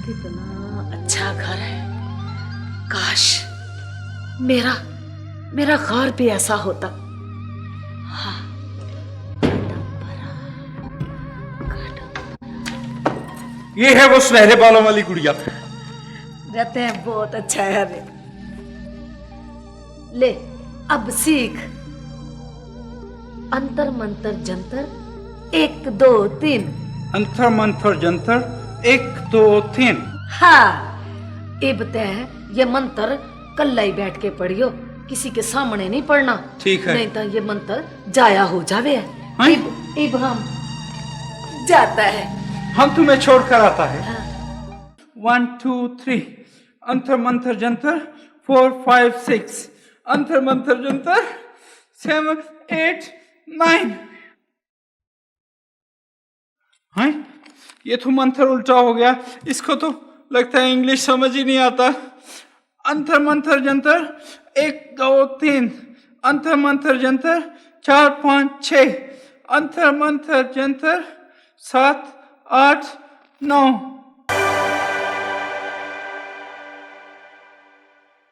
कितना अच्छा घर है। काश मेरा घर भी ऐसा होता। हाँ। ये है वो सुनहरे बालों वाली गुड़िया। रहते हैं, बहुत अच्छा है। अरे ले, अब सीख। अंतर मंतर जंतर 1 2 3। अंतर मंतर जंतर 1 2 3। हाँ, इब तय ये मंत्र कल ही बैठ के पढ़ियो, किसी के सामने नहीं पढ़ना। ठीक है। नहीं तो ये मंत्र जाया हो जावे। हाँ? इब हम जाता है। हम तुम्हें छोड़कर आता है। हाँ। 1 2 3 अंतर मंतर जंतर 4 5 6 अंतर मंतर जंतर 7 8 9। हाँ, ये तो मंत्र उल्टा हो गया। इसको तो लगता है इंग्लिश समझ ही नहीं आता। अंतर मंतर जंतर 1 2 3 अंतर मंतर जंतर 4 5 6 अंतर मंतर जंतर 7 8 9।